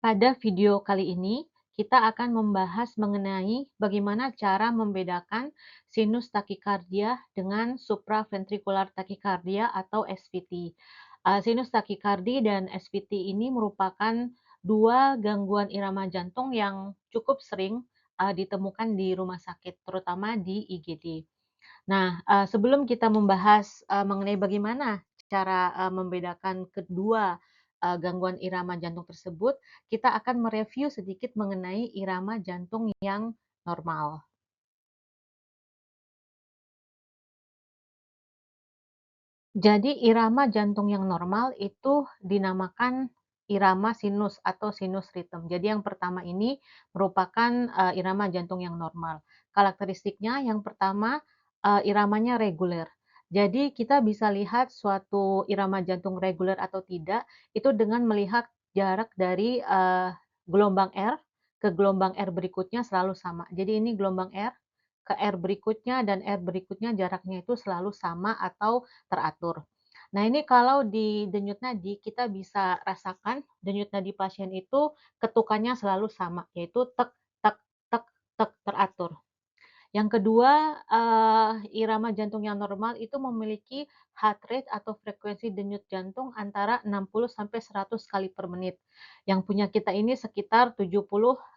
Pada video kali ini, kita akan membahas mengenai bagaimana cara membedakan sinus takikardia dengan supraventrikular takikardia atau SVT. Sinus takikardi dan SVT ini merupakan dua gangguan irama jantung yang cukup sering ditemukan di rumah sakit, terutama di IGD. Nah, sebelum kita membahas mengenai bagaimana cara membedakan kedua gangguan irama jantung tersebut, kita akan mereview sedikit mengenai irama jantung yang normal. Jadi irama jantung yang normal itu dinamakan irama sinus atau sinus rhythm. Jadi yang pertama ini merupakan irama jantung yang normal. Karakteristiknya yang pertama iramanya reguler. Jadi kita bisa lihat suatu irama jantung reguler atau tidak itu dengan melihat jarak dari gelombang R ke gelombang R berikutnya selalu sama. Jadi ini gelombang R ke R berikutnya dan R berikutnya jaraknya itu selalu sama atau teratur. Nah, ini kalau di denyut nadi kita bisa rasakan denyut nadi pasien itu ketukannya selalu sama, yaitu tek tek tek tek teratur. Yang kedua, irama jantung yang normal itu memiliki heart rate atau frekuensi denyut jantung antara 60 sampai 100 kali per menit. Yang punya kita ini sekitar 70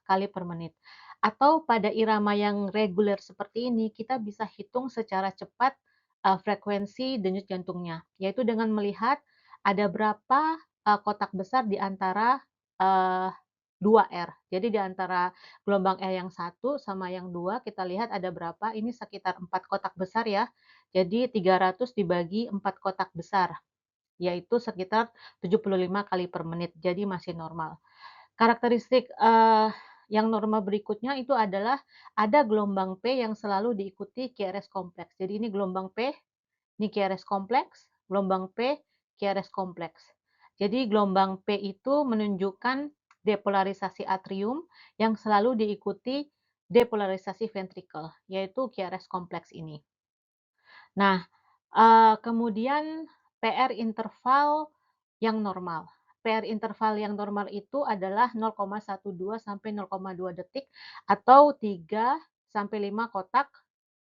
kali per menit. Atau pada irama yang reguler seperti ini, kita bisa hitung secara cepat frekuensi denyut jantungnya, yaitu dengan melihat ada berapa kotak besar di antara uh, 2R. Jadi di antara gelombang R yang satu sama yang 2 kita lihat ada berapa, ini sekitar 4 kotak besar ya. Jadi 300 dibagi 4 kotak besar, yaitu sekitar 75 kali per menit, jadi masih normal. Karakteristik yang normal berikutnya itu adalah ada gelombang P yang selalu diikuti QRS kompleks. Jadi ini gelombang P, ini QRS kompleks, gelombang P, QRS kompleks. Jadi gelombang P itu menunjukkan depolarisasi atrium yang selalu diikuti depolarisasi ventrikel, yaitu QRS kompleks ini. Nah, kemudian PR interval yang normal. PR interval yang normal itu adalah 0,12 sampai 0,2 detik atau 3 sampai 5 kotak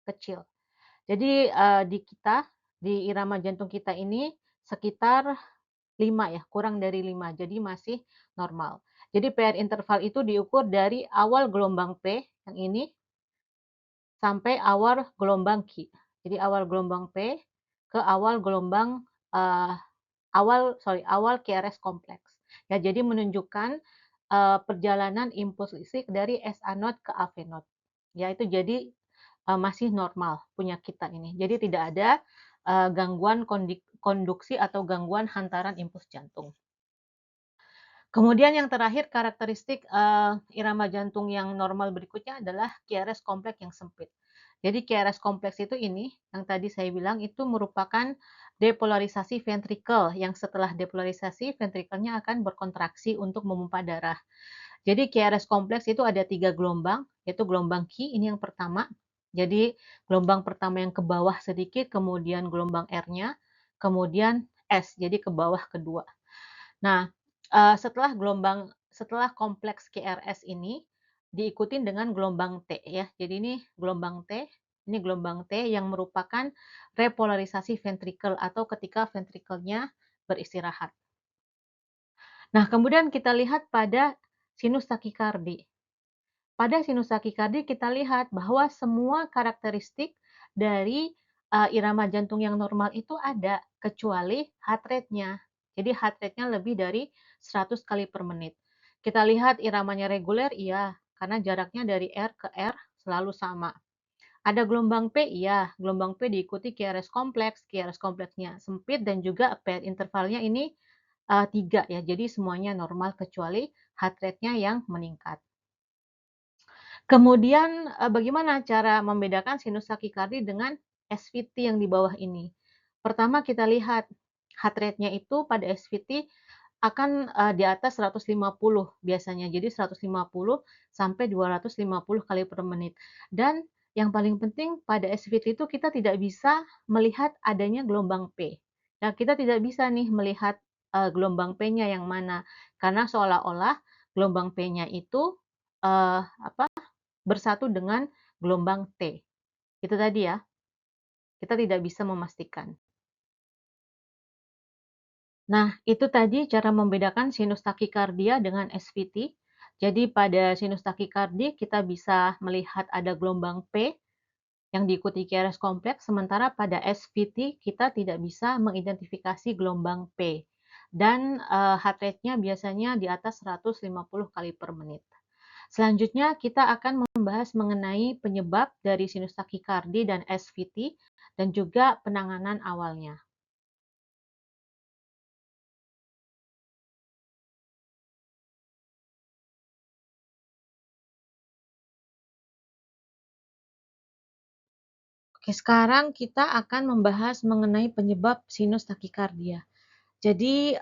kecil. Jadi di irama jantung kita ini sekitar 5 ya, kurang dari 5, jadi masih normal. Jadi PR interval itu diukur dari awal gelombang P yang ini sampai awal gelombang Q. Jadi awal gelombang P ke awal gelombang awal QRS kompleks. Ya, jadi menunjukkan perjalanan impuls listrik dari SA node ke AV node. Ya, itu jadi masih normal punya kita ini. Jadi tidak ada gangguan konduksi atau gangguan hantaran impuls jantung. Kemudian yang terakhir karakteristik irama jantung yang normal berikutnya adalah QRS kompleks yang sempit. Jadi QRS kompleks itu ini yang tadi saya bilang itu merupakan depolarisasi ventrikel yang setelah depolarisasi ventrikelnya akan berkontraksi untuk memompa darah. Jadi QRS kompleks itu ada 3 gelombang, yaitu gelombang Q ini yang pertama. Jadi gelombang pertama yang ke bawah sedikit, kemudian gelombang R-nya, kemudian S, jadi ke bawah kedua. Nah, setelah kompleks QRS ini diikuti dengan gelombang T ya. Jadi ini gelombang T yang merupakan repolarisasi ventrikel atau ketika ventrikelnya beristirahat. Nah, kemudian kita lihat pada sinus takikardi. Pada sinus takikardi kita lihat bahwa semua karakteristik dari irama jantung yang normal itu ada, kecuali heart rate-nya. Jadi heart rate-nya lebih dari 100 kali per menit. Kita lihat iramanya reguler, iya, karena jaraknya dari R ke R selalu sama. Ada gelombang P, iya, gelombang P diikuti QRS kompleksnya sempit dan juga PR intervalnya ini 3 ya, jadi semuanya normal kecuali heart rate-nya yang meningkat. Kemudian bagaimana cara membedakan sinus takikardi dengan SVT yang di bawah ini? Pertama kita lihat heart rate-nya itu pada SVT akan di atas 150 biasanya. Jadi 150 sampai 250 kali per menit. Dan yang paling penting pada SVT itu kita tidak bisa melihat adanya gelombang P. Nah, kita tidak bisa nih melihat gelombang P-nya yang mana karena seolah-olah gelombang P-nya itu, eee, apa, bersatu dengan gelombang T. Itu tadi ya, kita tidak bisa memastikan. Nah, itu tadi cara membedakan sinus takikardia dengan SVT. Jadi pada sinus takikardi kita bisa melihat ada gelombang P yang diikuti QRS kompleks, sementara pada SVT kita tidak bisa mengidentifikasi gelombang P. Dan heart rate-nya biasanya di atas 150 kali per menit. Selanjutnya kita akan membahas mengenai penyebab dari sinus takikardi dan SVT dan juga penanganan awalnya. Oke, sekarang kita akan membahas mengenai penyebab sinus takikardia. Jadi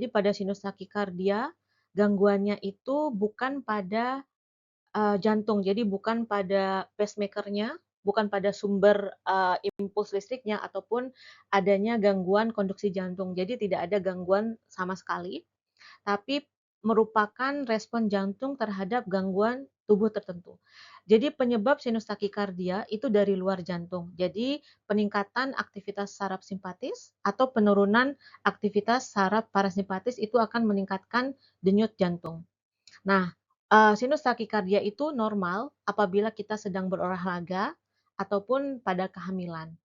pada sinus takikardia, gangguannya itu bukan pada jantung, jadi bukan pada pacemaker-nya, bukan pada sumber impuls listriknya ataupun adanya gangguan konduksi jantung. Jadi tidak ada gangguan sama sekali, tapi merupakan respon jantung terhadap gangguan tubuh tertentu. Jadi penyebab sinus takikardia itu dari luar jantung. Jadi peningkatan aktivitas saraf simpatis atau penurunan aktivitas saraf parasimpatis itu akan meningkatkan denyut jantung. Nah, sinus takikardia itu normal apabila kita sedang berolahraga ataupun pada kehamilan.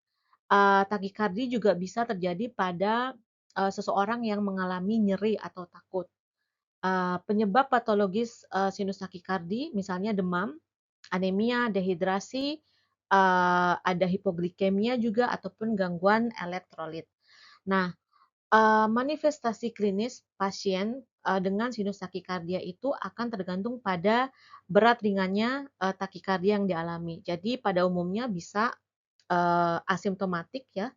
Takikardi juga bisa terjadi pada seseorang yang mengalami nyeri atau takut. Penyebab patologis sinus takikardi misalnya demam, anemia, dehidrasi, ada hipoglikemia juga ataupun gangguan elektrolit. Nah, manifestasi klinis pasien dengan sinus takikardia itu akan tergantung pada berat ringannya takikardia yang dialami. Jadi pada umumnya bisa asimptomatik ya,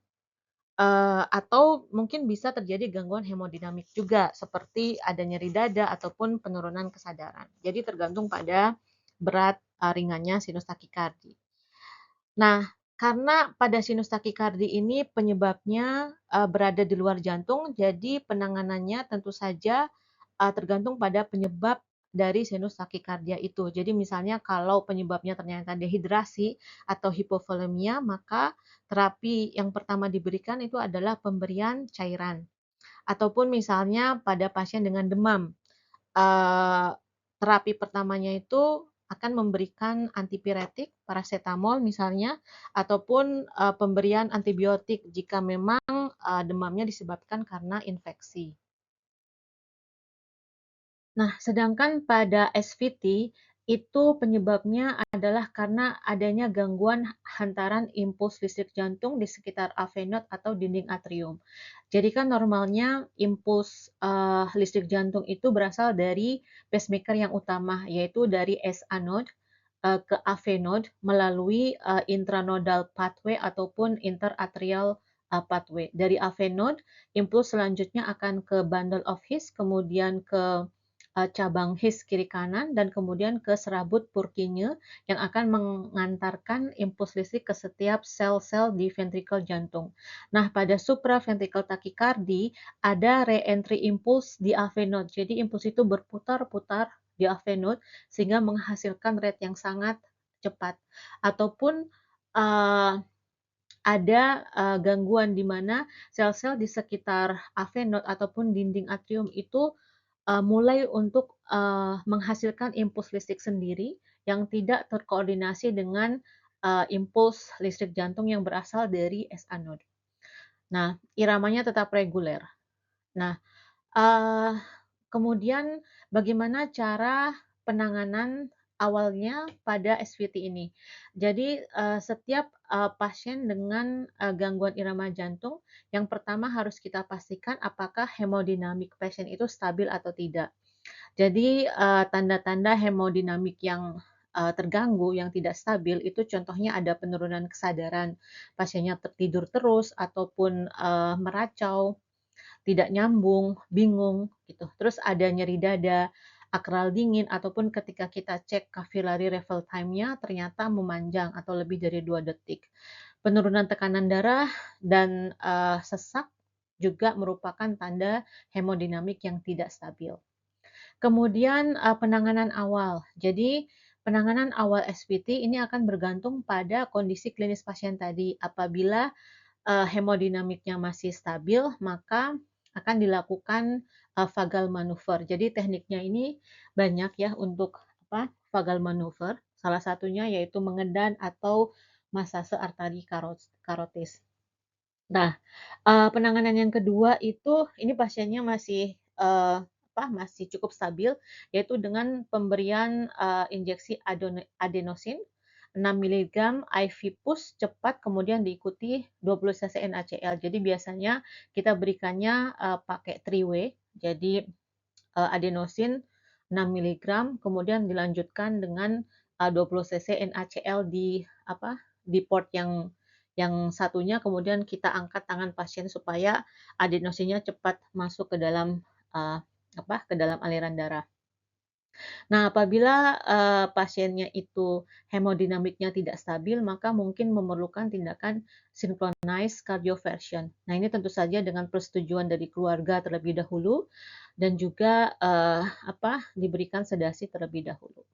atau mungkin bisa terjadi gangguan hemodinamik juga, seperti ada nyeri dada ataupun penurunan kesadaran. Jadi tergantung pada berat ringannya sinus takikardi. Nah, karena pada sinus takikardi ini penyebabnya berada di luar jantung, jadi penanganannya tentu saja tergantung pada penyebab dari sinus takikardia itu. Jadi misalnya kalau penyebabnya ternyata dehidrasi atau hipovolemia, maka terapi yang pertama diberikan itu adalah pemberian cairan. Ataupun misalnya pada pasien dengan demam, eee, terapi pertamanya itu akan memberikan antipiretik, parasetamol misalnya, ataupun pemberian antibiotik jika memang demamnya disebabkan karena infeksi. Nah, sedangkan pada SVT itu penyebabnya adalah karena adanya gangguan hantaran impuls listrik jantung di sekitar avenot atau dinding atrium. Jadi kan normalnya impuls listrik jantung itu berasal dari pacemaker yang utama, yaitu dari SA node ke AV node melalui intranodal pathway ataupun interatrial pathway. Dari AV node, impuls selanjutnya akan ke bundle of His, kemudian ke cabang His kiri kanan dan kemudian ke serabut Purkinje yang akan mengantarkan impuls listrik ke setiap sel-sel di ventrikel jantung. Nah, pada supraventricular tachycardy ada re-entry impuls di AV node. Jadi impuls itu berputar-putar di AV node sehingga menghasilkan rate yang sangat cepat. Ataupun uh, ada gangguan di mana sel-sel di sekitar AV node ataupun dinding atrium itu mulai untuk menghasilkan impuls listrik sendiri yang tidak terkoordinasi dengan impuls listrik jantung yang berasal dari SA node. Nah, iramanya tetap reguler. Nah, eee, kemudian bagaimana cara penanganan awalnya pada SVT ini? Jadi, setiap pasien dengan gangguan irama jantung, yang pertama harus kita pastikan apakah hemodinamik pasien itu stabil atau tidak. Jadi, tanda-tanda hemodinamik yang terganggu, yang tidak stabil, itu contohnya ada penurunan kesadaran, pasiennya tertidur terus ataupun meracau, tidak nyambung, bingung, gitu. Terus ada nyeri dada, akral dingin, ataupun ketika kita cek capillary refill time-nya ternyata memanjang atau lebih dari 2 detik. Penurunan tekanan darah dan sesak juga merupakan tanda hemodinamik yang tidak stabil. Kemudian, penanganan awal. Jadi, penanganan awal SPT ini akan bergantung pada kondisi klinis pasien tadi. Apabila, hemodinamiknya masih stabil, maka akan dilakukan, vagal manuver. Jadi tekniknya ini banyak ya untuk vagal manuver. Salah satunya yaitu mengedan atau masase arteri karotis. Nah, penanganan yang kedua itu, ini pasiennya masih, masih cukup stabil, yaitu dengan pemberian, injeksi adenosin 6 miligram IV push cepat kemudian diikuti 20 cc NaCl. Jadi biasanya kita berikannya, pakai 3-way, jadi, adenosin 6 miligram kemudian dilanjutkan dengan, 20 cc NaCl di port yang satunya, kemudian kita angkat tangan pasien supaya adenosinya cepat masuk ke dalam, eee, ke dalam aliran darah. Nah, apabila, pasiennya itu hemodinamiknya tidak stabil, maka mungkin memerlukan tindakan synchronized cardioversion. Nah, ini tentu saja dengan persetujuan dari keluarga terlebih dahulu dan juga, diberikan sedasi terlebih dahulu.